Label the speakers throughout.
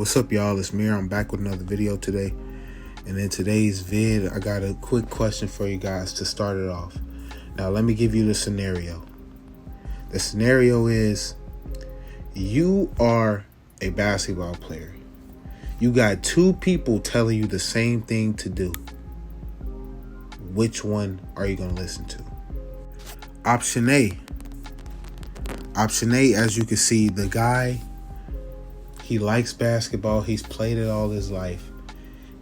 Speaker 1: What's up, y'all? It's Mir. I'm back with another video today. And in today's vid, I got a quick question for you guys to start it off. Now, let me give you the scenario. The scenario is you are a basketball player. You got two people telling you the same thing to do. Which one are you going to listen to? Option A. Option A, as you can see, the guy, he likes basketball. He's played it all his life.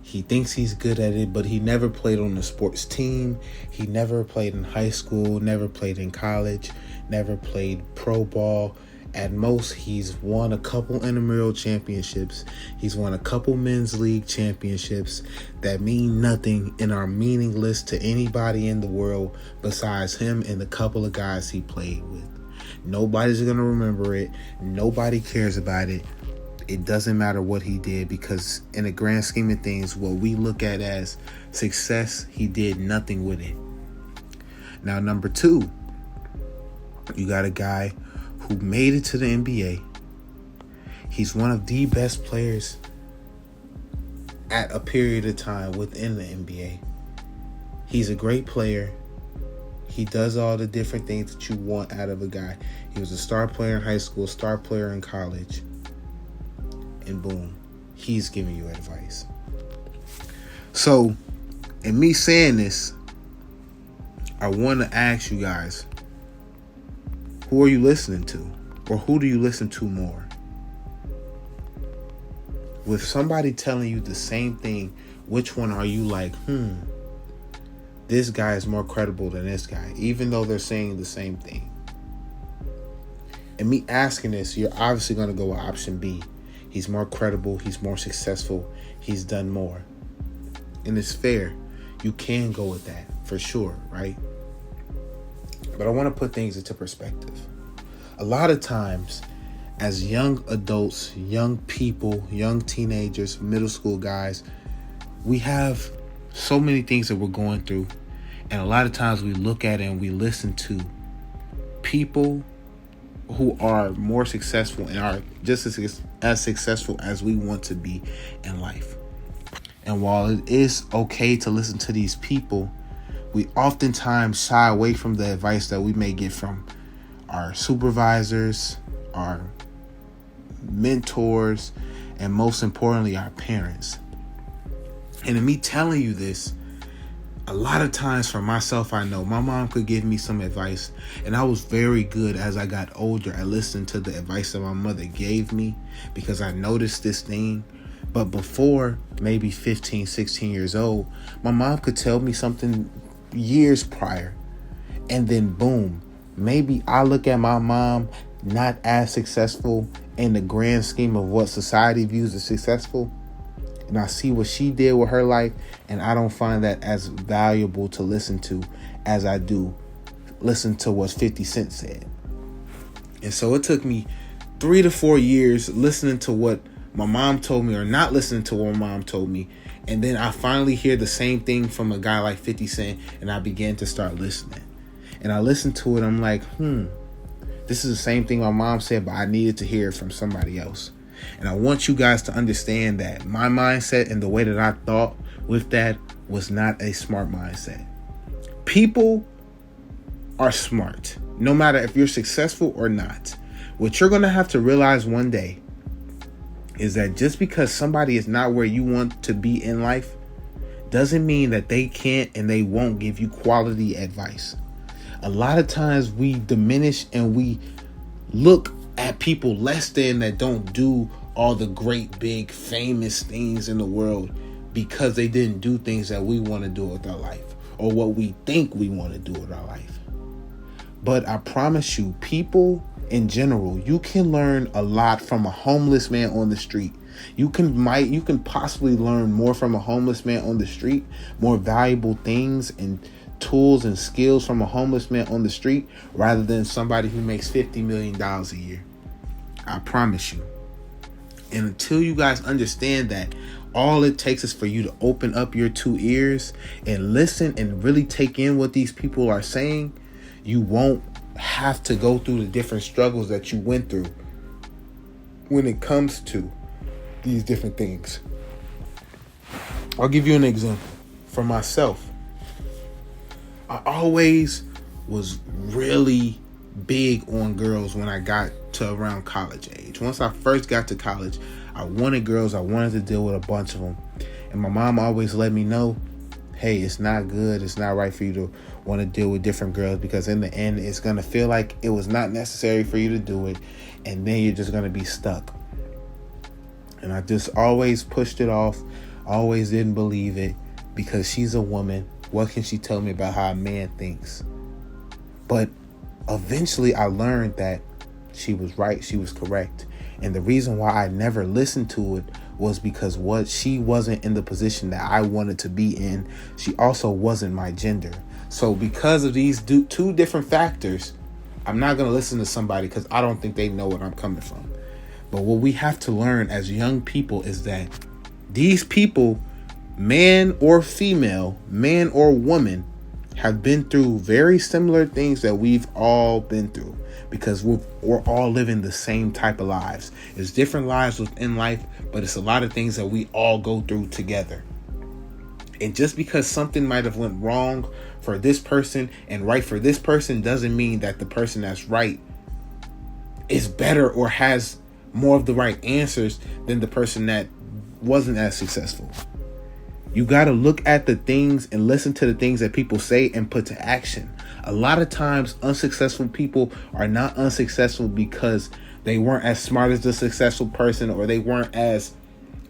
Speaker 1: He thinks he's good at it, but he never played on a sports team. He never played in high school, never played in college, never played pro ball. At most, he's won a couple intramural championships. He's won a couple men's league championships that mean nothing and are meaningless to anybody in the world besides him and the couple of guys he played with. Nobody's going to remember it. Nobody cares about it. It doesn't matter what he did, because in the grand scheme of things, what we look at as success, he did nothing with it. Now, number two, you got a guy who made it to the NBA. He's one of the best players at a period of time within the NBA. He's a great player. He does all the different things that you want out of a guy. He was a star player in high school, star player in college. And boom, he's giving you advice. So, in me saying this, I want to ask you guys, who are you listening to? Or who do you listen to more? With somebody telling you the same thing, which one are you like, this guy is more credible than this guy, even though they're saying the same thing? And me asking this, you're obviously going to go with option B. He's more credible. He's more successful. He's done more. And it's fair. You can go with that for sure, right? But I want to put things into perspective. A lot of times, as young adults, young people, young teenagers, middle school guys, we have so many things that we're going through. And a lot of times we look at it and we listen to people who are more successful and are just as successful as we want to be in life. And while it is okay to listen to these people, we oftentimes shy away from the advice that we may get from our supervisors, our mentors, and most importantly, our parents. And in me telling you this, a lot of times for myself, I know my mom could give me some advice, and I was very good as I got older at listening to the advice that my mother gave me, because I noticed this thing. But before maybe 15, 16 years old, my mom could tell me something years prior, and then boom, maybe I look at my mom not as successful in the grand scheme of what society views as successful, and I see what she did with her life, and I don't find that as valuable to listen to as I do listen to what 50 Cent said. And so it took me 3 to 4 years listening to what my mom told me, or not listening to what my mom told me. And then I finally hear the same thing from a guy like 50 Cent, and I began to start listening. And I listened to it, I'm like, this is the same thing my mom said, but I needed to hear it from somebody else. And I want you guys to understand that my mindset and the way that I thought with that was not a smart mindset. People are smart, no matter if you're successful or not. What you're going to have to realize one day is that just because somebody is not where you want to be in life doesn't mean that they can't and they won't give you quality advice. A lot of times we diminish and we look at people less than that don't do all the great, big, famous things in the world because they didn't do things that we want to do with our life, or what we think we want to do with our life. But I promise you, people in general, you can learn a lot from a homeless man on the street. You can possibly learn more from a homeless man on the street, more valuable things and tools and skills from a homeless man on the street, rather than somebody who makes $50 million a year. I promise you. And until you guys understand that, all it takes is for you to open up your 2 ears and listen and really take in what these people are saying, you won't have to go through the different struggles that you went through when it comes to these different things. I'll give you an example. For myself, I always was really big on girls when I got to around college age. Once I first got to college, I wanted girls. I wanted to deal with a bunch of them. And my mom always let me know, hey, it's not good. It's not right for you to want to deal with different girls, because in the end, it's going to feel like it was not necessary for you to do it. And then you're just going to be stuck. And I just always pushed it off. Always didn't believe it, because she's a woman. What can she tell me about how a man thinks? But eventually I learned that she was right. She was correct. And the reason why I never listened to it was because she wasn't in the position that I wanted to be in. She also wasn't my gender. So because of these two different factors, I'm not going to listen to somebody because I don't think they know where I'm coming from. But what we have to learn as young people is that these people, man or female, man or woman, have been through very similar things that we've all been through, because we're all living the same type of lives. It's different lives within life, but it's a lot of things that we all go through together. And just because something might have went wrong for this person and right for this person doesn't mean that the person that's right is better or has more of the right answers than the person that wasn't as successful. You got to look at the things and listen to the things that people say and put to action. A lot of times unsuccessful people are not unsuccessful because they weren't as smart as the successful person, or they weren't as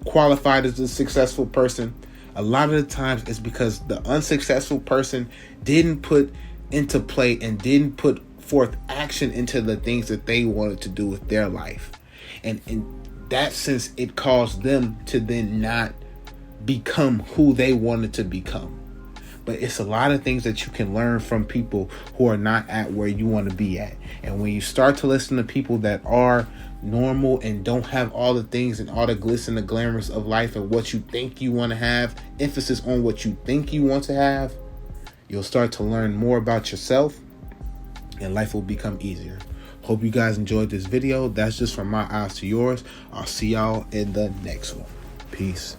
Speaker 1: qualified as the successful person. A lot of the times it's because the unsuccessful person didn't put into play and didn't put forth action into the things that they wanted to do with their life. And in that sense, it caused them to then not become who they wanted to become. But it's a lot of things that you can learn from people who are not at where you want to be at. And when you start to listen to people that are normal and don't have all the things and all the glitz and the glamours of life and what you think you want to have, emphasis on what you think you want to have, you'll start to learn more about yourself and life will become easier. Hope you guys enjoyed this video. That's just from my eyes to yours. I'll see y'all in the next one. Peace.